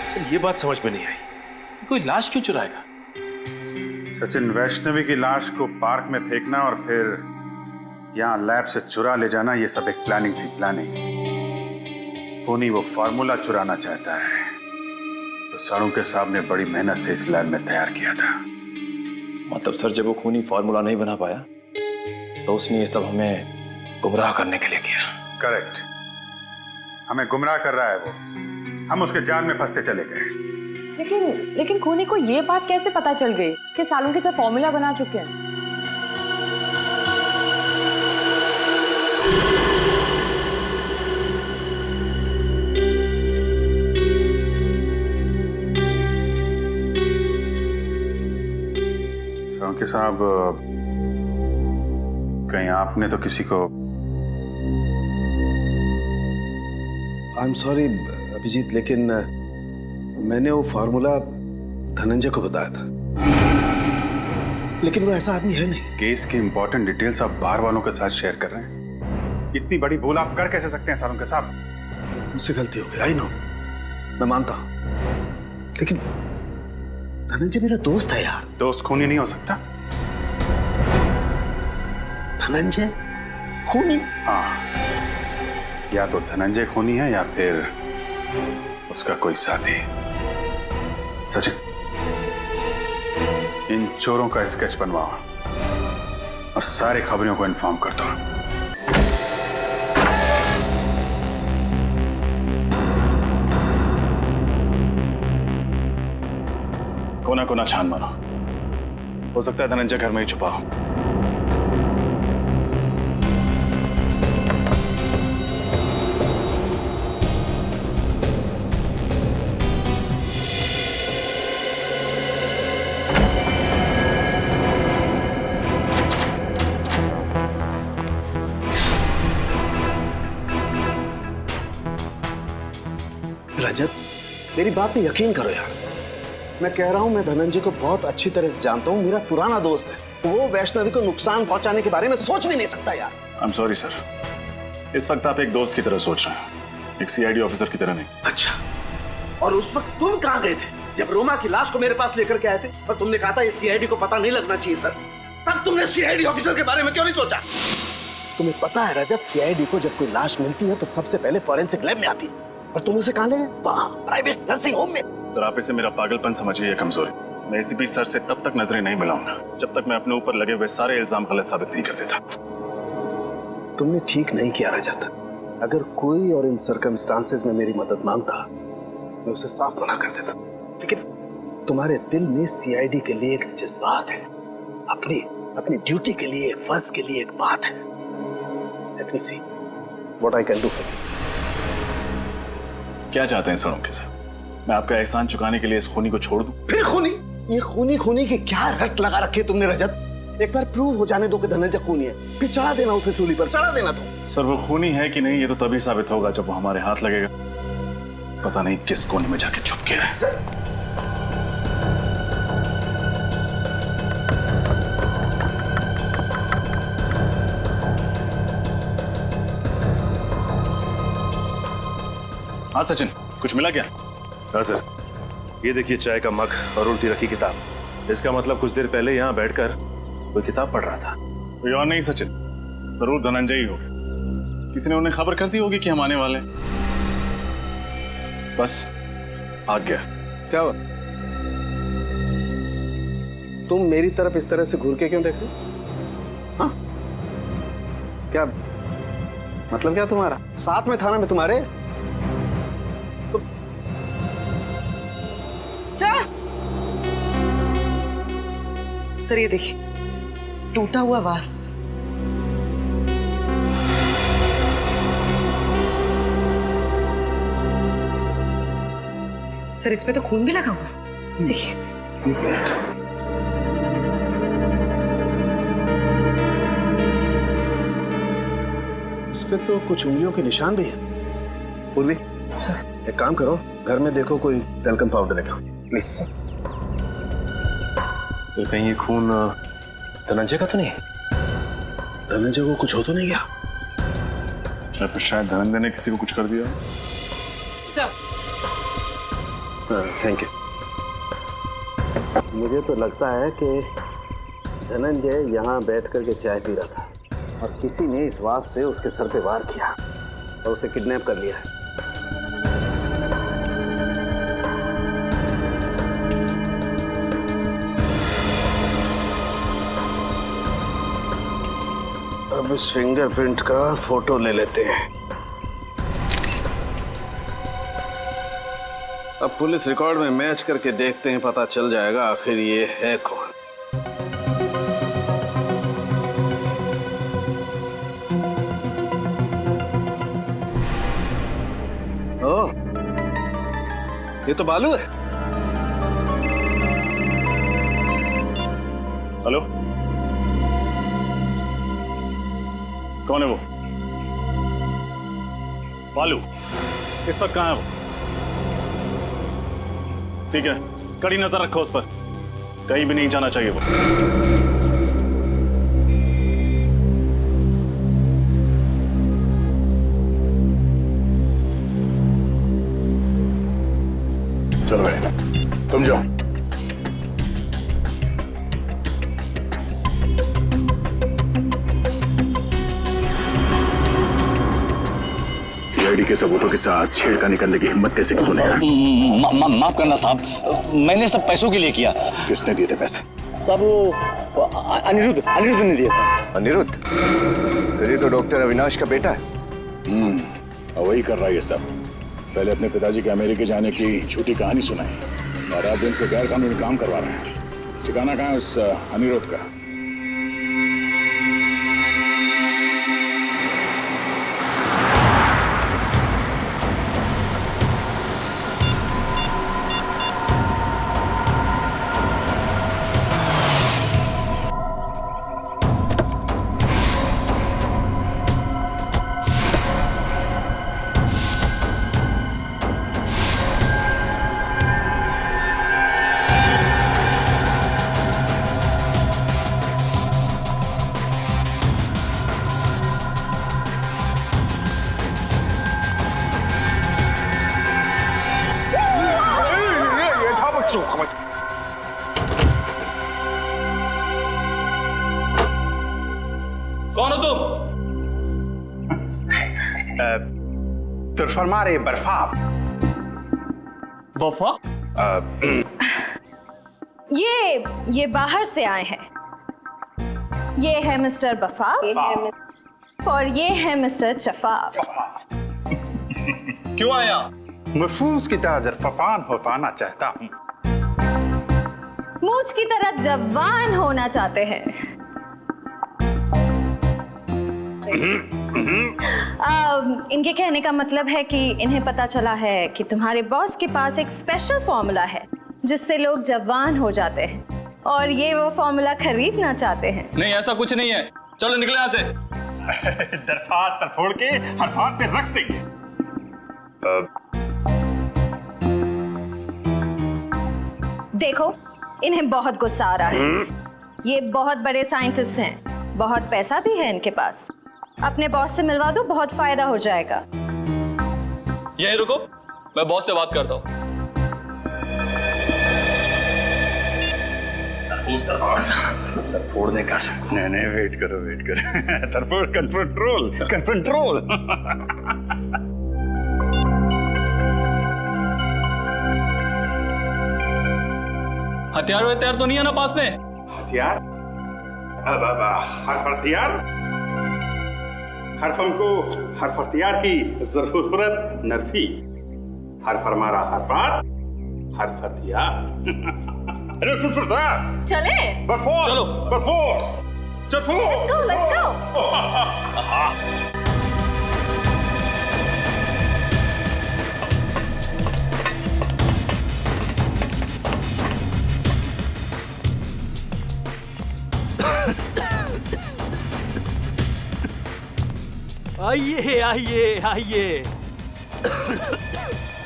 Speaker 14: सर ये बात समझ में नहीं आई, कोई लाश क्यों चुराएगा?
Speaker 8: सचिन, वैष्णवी की लाश को पार्क में फेंकना और फिर यहाँ लैब से चुरा ले जाना, ये सब एक प्लानिंग थी, प्लानिंग। खूनी वो फार्मूला चुराना चाहता है तो सालुंके साहब ने बड़ी मेहनत से इस लैब में तैयार किया था।
Speaker 14: मतलब सर जब वो खूनी फार्मूला नहीं बना पाया तो उसने ये सब हमें गुमराह करने के लिए किया।
Speaker 8: करेक्ट, हमें गुमराह कर रहा है वो, हम उसके जाल में फंसते चले गए।
Speaker 1: लेकिन खूनी को ये बात कैसे पता चल गई कि सालुंके साहब फॉर्मूला बना चुके हैं?
Speaker 8: सालुंके साहब, कहीं आपने तो किसी को?
Speaker 3: आई एम सॉरी अभिजीत, लेकिन मैंने वो फार्मूला धनंजय को बताया था, लेकिन वो ऐसा आदमी है नहीं।
Speaker 8: केस की इंपॉर्टेंट डिटेल्स आप बाहर वालों के साथ शेयर कर रहे हैं, इतनी बड़ी भूल आप कर कैसे सकते हैं सालुंके साहब?
Speaker 3: मुझसे गलती हो गई, आई नो, मैं मानता हूं, लेकिन धनंजय मेरा दोस्त है यार।
Speaker 8: दोस्त खूनी नहीं हो सकता?
Speaker 3: धनंजय खूनी?
Speaker 8: हाँ, या तो धनंजय खूनी है या फिर उसका कोई साथी। सचिन, इन चोरों का स्केच बनवाओ और सारी खबरों को इन्फॉर्म कर दो। कोना कोना छान मारो, हो सकता है धनंजय घर में ही छुपा हो।
Speaker 3: रजत, मेरी बात पे यकीन करो यार, मैं कह रहा हूं, मैं धनंजय को बहुत अच्छी तरह से जानता हूं, मेरा पुराना दोस्त है। वो वैष्णवी को नुकसान पहुंचाने के बारे में सोच भी नहीं सकता यार।
Speaker 8: आई एम सॉरी सर, इस वक्त आप एक दोस्त की तरह सोच रहे हैं, एक सीआईडी ऑफिसर की तरह नहीं।
Speaker 3: अच्छा, और उस वक्त तुम कहां गए थे जब रोमा की लाश को मेरे पास लेकर के आए थे और तुमने कहा था ये सीआईडी को पता नहीं लगना चाहिए सर? तब तुमने सीआईडी ऑफिसर के बारे में क्यों नहीं सोचा? तुम्हें पता है रजत, सीआईडी को जब कोई लाश मिलती है तो सबसे पहले फॉरेंसिक लैब में आती है, और तुम उसे कहां ले? वहां प्राइवेट नर्सिंग होम में।
Speaker 8: सर आप इसे मेरा पागलपन समझिए, कमजोरी। मैं एसीपी सर से तब तक नजरें नहीं मिलाऊंगा जब तक मैं अपने ऊपर लगे हुए सारे इल्जाम गलत साबित नहीं कर देता।
Speaker 3: तुमने ठीक नहीं किया रजत। अगर कोई और इन सर्कमस्टांसेस में मेरी मदद मांगता, मैं उसे साफ मना कर देता, लेकिन तुम्हारे दिल में सीआईडी के लिए एक जज्बात है, अपनी ड्यूटी के लिए, एक फर्ज के लिए एक बात है। Let me see what I can do for you.
Speaker 8: क्या चाहते हैं सालुंके साहब? मैं आपका एहसान चुकाने के लिए इस खूनी को छोड़ दूं?
Speaker 3: फिर खूनी? ये खूनी की क्या रट लगा रखी है तुमने रजत? एक बार प्रूव हो जाने दो कि धनंजय खूनी है, फिर चढ़ा देना उसे सूली पर, चढ़ा देना तुम।
Speaker 8: सर वो खूनी है कि नहीं ये तो तभी साबित होगा जब वो हमारे हाथ लगेगा। पता नहीं किस कोने में जाके छुप गया है। हाँ सचिन, कुछ मिला क्या?
Speaker 14: हाँ सर, ये देखिए चाय का मग और उल्टी रखी किताब। इसका मतलब कुछ देर पहले यहाँ बैठकर कोई किताब पढ़ रहा था।
Speaker 8: कोई और नहीं सचिन, जरूर धनंजय ही होगा। किसी ने उन्हें खबर कर दी होगी कि हम आने वाले। बस भाग गया।
Speaker 3: क्या हुआ? तुम मेरी तरफ इस तरह से घूर के क्यों देख रहे हो? हाँ, क्या मतलब क्या तुम्हारा? साथ में था ना मैं तुम्हारे।
Speaker 6: सर ये देखिए, टूटा हुआ वास। सर इसमें तो खून भी लगा हुआ, देखिए।
Speaker 3: इस पे तो कुछ उंगलियों के निशान भी हैं। पूर्वी सर, एक काम करो, घर में देखो कोई टैल्कम पाउडर रखा, प्लीज।
Speaker 14: कहीं ये खून धनंजय का तो नहीं?
Speaker 3: धनंजय को कुछ हो तो नहीं गया?
Speaker 8: शायद धनंजय ने किसी को कुछ कर दिया।
Speaker 6: Sir
Speaker 3: thank you. मुझे तो लगता है कि धनंजय यहाँ बैठ करके चाय पी रहा था और किसी ने इस वास से उसके सर पे वार किया और उसे किडनैप कर लिया है। अब इस फिंगरप्रिंट का फोटो ले लेते हैं। अब पुलिस रिकॉर्ड में मैच करके देखते हैं, पता चल जाएगा आखिर ये है कौन। ओह, ये तो बालू है।
Speaker 8: हेलो, कौन है वो? बालू इस वक्त कहाँ है वो? ठीक है, कड़ी नजर रखो उस पर, कहीं भी नहीं जाना चाहिए वो। चलो भाई, तुम जाओ। सीआईडी के सबूतों के साथ छेड़खानी करने की हिम्मत कैसे की तूने?
Speaker 15: माफ करना साहब, मैंने सब पैसों के लिए किया।
Speaker 8: किसने दिए थे पैसे?
Speaker 15: साहब वो अनिरुद्ध ने दिया था।
Speaker 5: अनिरुद्ध? सर ये तो डॉक्टर अविनाश का बेटा है।
Speaker 8: वही कर रहा है ये सब। पहले अपने पिताजी के अमेरिका जाने की झूठी कहानी सुनाई और रात दिन से गैर कानूनी काम करवा रहे हैं। ठिकाना कहाँ है उस अनिरुद्ध का?
Speaker 15: कौन हो तुम?
Speaker 8: तुरफरमारे बर्फाब।
Speaker 15: वफा?
Speaker 16: ये बाहर से आए हैं। ये है मिस्टर बफाब और ये है मिस्टर चफाब।
Speaker 15: क्यों आया?
Speaker 8: महफूज की तरह फफान होना चाहता हूँ।
Speaker 16: मूछ की तरह जवान होना चाहते हैं। इनके कहने का मतलब है कि इन्हें पता चला है कि तुम्हारे बॉस के पास एक स्पेशल फॉर्मूला है जिससे लोग जवान हो जाते हैं और ये वो फॉर्मूला खरीदना चाहते हैं।
Speaker 15: नहीं, ऐसा कुछ नहीं है। चलो निकले यहाँ से।
Speaker 8: दरफात तरफोड़ के हरफात पे रख देंगे।
Speaker 16: देखो, इन्हें बहुत गुस्सा आ रहा है। ये बहुत बड़े साइंटिस्ट हैं, बहुत पैसा भी है इनके पास। अपने बॉस से मिलवा दो, बहुत फायदा हो जाएगा।
Speaker 15: यहीं रुको, मैं बॉस से बात करता हूँ।
Speaker 8: सर फोड़ने का शक। नहीं, वेट करो। तरफोड़ कंट्रोल।
Speaker 15: हथियार तो नहीं है ना पास में?
Speaker 8: हथियार? हथियार? हरफ हमको हरफ हथियार की जरूरत नरफी। हरफ हमारा हरफात, हरफ हथियार।
Speaker 16: चले?
Speaker 15: चलो।
Speaker 16: Let's go.
Speaker 17: आइए।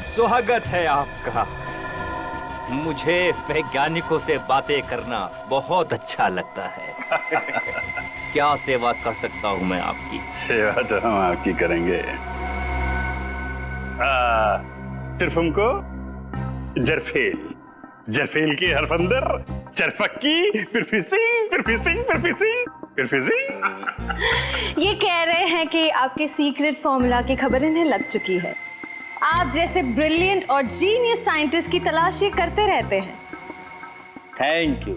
Speaker 17: स्वागत है आपका। मुझे वैज्ञानिकों से बातें करना बहुत अच्छा लगता है। क्या सेवा कर सकता हूं मैं आपकी?
Speaker 8: सेवा तो हम आपकी करेंगे। सिर्फ हमको जरफेल की हरफ अंदर, चरफक्की, फिर फिशिंग।
Speaker 16: ये कह रहे हैं कि आपके सीक्रेट फॉर्मूला की खबर इन्हें लग चुकी है। आप जैसे ब्रिलियंट और जीनियस साइंटिस्ट की तलाश ये करते रहते हैं।
Speaker 17: Thank you.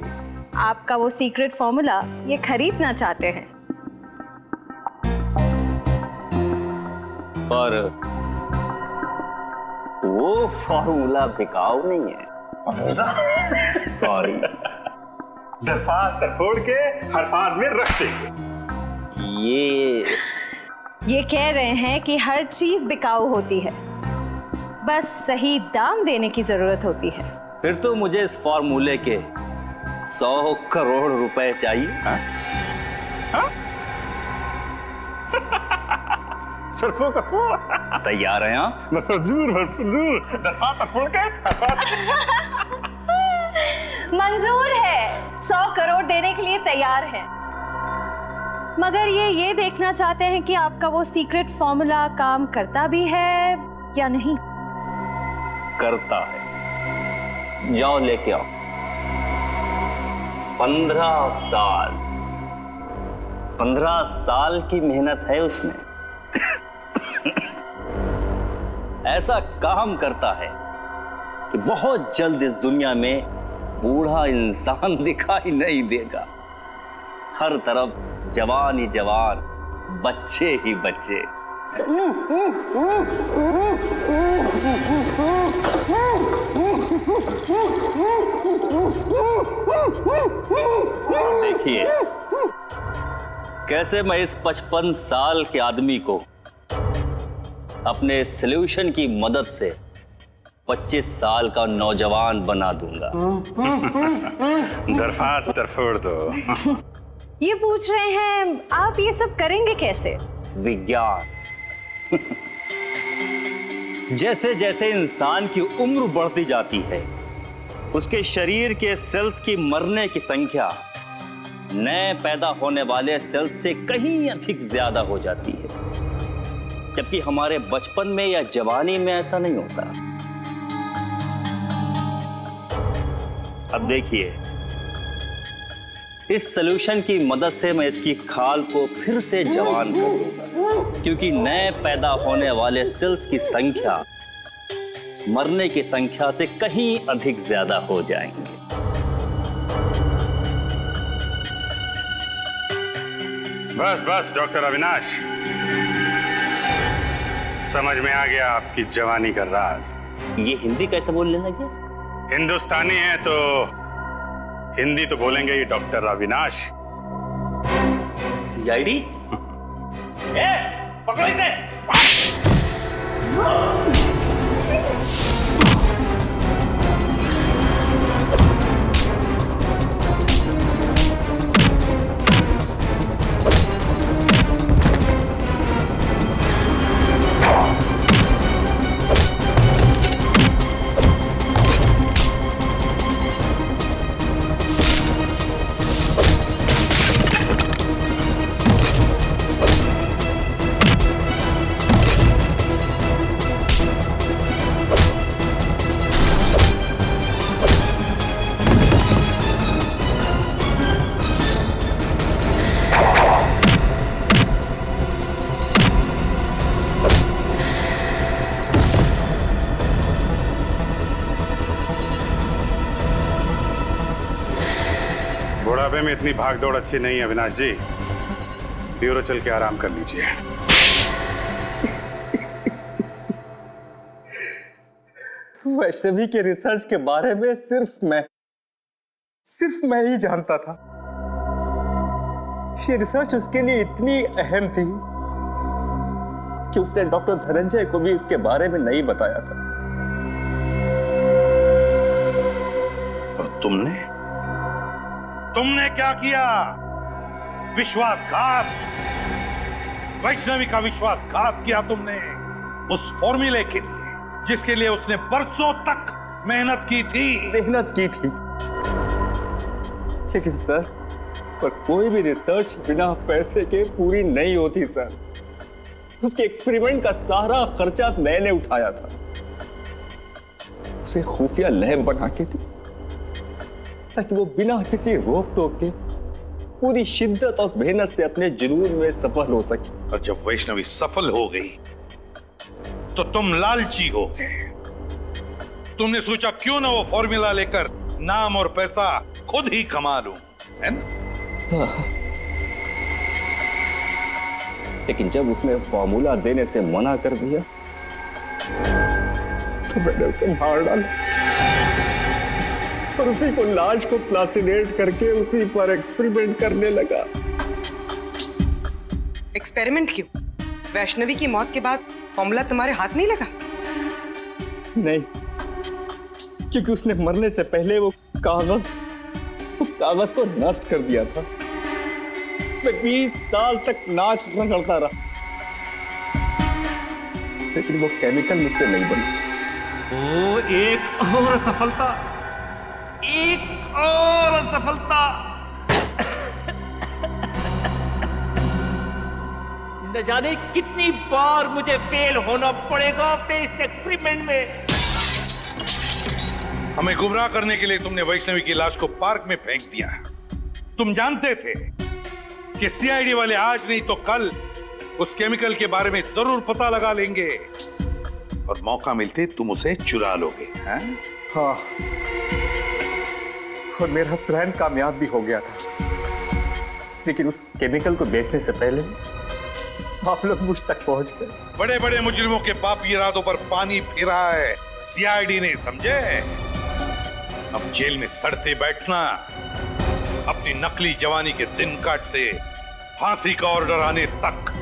Speaker 16: आपका वो सीक्रेट फॉर्मूला ये खरीदना चाहते हैं।
Speaker 17: पर वो फॉर्मूला बिकाऊ नहीं है। सॉरी।
Speaker 8: दरफात तोड़ के हरफात में रख देंगे।
Speaker 16: ये कह रहे हैं कि हर चीज बिकाऊ होती है, बस सही दाम देने की जरूरत होती है।
Speaker 17: फिर तो मुझे इस फॉर्मूले के 100 करोड़ रुपए चाहिए।
Speaker 8: सरफों का फूल।
Speaker 17: तैयार हैं आप?
Speaker 8: दूर दरफात तोड़ के
Speaker 16: मंजूर है, 100 करोड़ देने के लिए तैयार है। मगर ये देखना चाहते हैं कि आपका वो सीक्रेट फॉर्मूला काम करता भी है या नहीं।
Speaker 17: करता है। जाओ लेके आओ। 15 साल की मेहनत है उसमें। ऐसा काम करता है कि बहुत जल्द इस दुनिया में बूढ़ा इंसान दिखाई नहीं देगा। हर तरफ जवान ही जवान, बच्चे ही बच्चे। देखिए कैसे मैं इस 55 साल के आदमी को अपने सॉल्यूशन की मदद से 25 साल का नौजवान बना दूंगा।
Speaker 8: दरफात तरफोड़ दो।
Speaker 16: ये पूछ रहे हैं आप ये सब करेंगे कैसे?
Speaker 17: विज्ञान। जैसे जैसे इंसान की उम्र बढ़ती जाती है, उसके शरीर के सेल्स की मरने की संख्या नए पैदा होने वाले सेल्स से कहीं अधिक ज्यादा हो जाती है, जबकि हमारे बचपन में या जवानी में ऐसा नहीं होता। अब देखिए, इस सॉल्यूशन की मदद से मैं इसकी खाल को फिर से जवान कर दूंगा, क्योंकि नए पैदा होने वाले सेल्स की संख्या मरने की संख्या से कहीं अधिक ज्यादा हो जाएंगे।
Speaker 8: बस डॉक्टर अविनाश, समझ में आ गया आपकी जवानी का राज।
Speaker 17: ये हिंदी कैसे बोलने लगे?
Speaker 8: हिंदुस्तानी है तो हिंदी तो बोलेंगे ही डॉक्टर अविनाश।
Speaker 17: सीआईडी? पकड़ो इसे।
Speaker 8: बुढ़ापे में इतनी भाग दौड़ अच्छी नहीं है अविनाश जी। ब्यूरो चल के आराम कर लीजिए।
Speaker 10: वैष्णवी के रिसर्च के बारे में सिर्फ मैं ही जानता था। ये रिसर्च उसके लिए इतनी अहम थी कि उसने डॉक्टर धनंजय को भी इसके बारे में नहीं बताया था।
Speaker 4: और तुमने
Speaker 18: क्या किया? विश्वासघात। वैष्णवी का विश्वासघात किया तुमने उस फॉर्मूले के लिए जिसके लिए उसने बरसों तक मेहनत की थी।
Speaker 10: लेकिन सर,
Speaker 17: पर कोई भी रिसर्च बिना पैसे के पूरी नहीं होती सर। उसके एक्सपेरिमेंट का सारा खर्चा मैंने उठाया था। उसे खुफिया लैब बना के दी ताकि वो बिना किसी रोक टोक के पूरी शिद्दत और मेहनत से अपने जुनून में सफल हो सके।
Speaker 18: और जब वैष्णवी सफल हो गई तो तुम लालची हो गए। तुमने सोचा क्यों ना वो फॉर्मूला लेकर नाम और पैसा खुद ही कमा लूं, है ना?
Speaker 17: लेकिन जब उसने फॉर्मूला देने से मना कर दिया तो मैंने उसे मार डाला और उसी को लाश को प्लास्टिनेट करके उसी पर एक्सपेरिमेंट करने लगा।
Speaker 6: एक्सपेरिमेंट क्यों? वैष्णवी की मौत के बाद फॉर्मूला तुम्हारे हाथ नहीं लगा?
Speaker 17: नहीं, क्योंकि उसने मरने से पहले वो कागज को नष्ट कर दिया था। मैं 20 साल तक नाक रगड़ता रहा, लेकिन वो केमिकल मुझसे नहीं बना।
Speaker 15: ओ, एक और सफलता, एक और सफलता।
Speaker 19: न जाने कितनी बार मुझे फेल होना पड़ेगा अपने इस एक्सपेरिमेंट में।
Speaker 18: हमें गुमराह करने के लिए तुमने वैष्णवी की लाश को पार्क में फेंक दिया। तुम जानते थे कि सीआईडी वाले आज नहीं तो कल उस केमिकल के बारे में जरूर पता लगा लेंगे और मौका मिलते तुम उसे चुरा लोगे, हैं?
Speaker 17: हाँ, और मेरा प्लान कामयाब भी हो गया था, लेकिन उस केमिकल को बेचने से पहले आप लोग मुझ तक पहुंच गए।
Speaker 18: बड़े बड़े मुजरिमों के पापी इरादों पर पानी फिरा है सीआईडी ने, समझे? अब जेल में सड़ते बैठना, अपनी नकली जवानी के दिन काटते फांसी का ऑर्डर आने तक।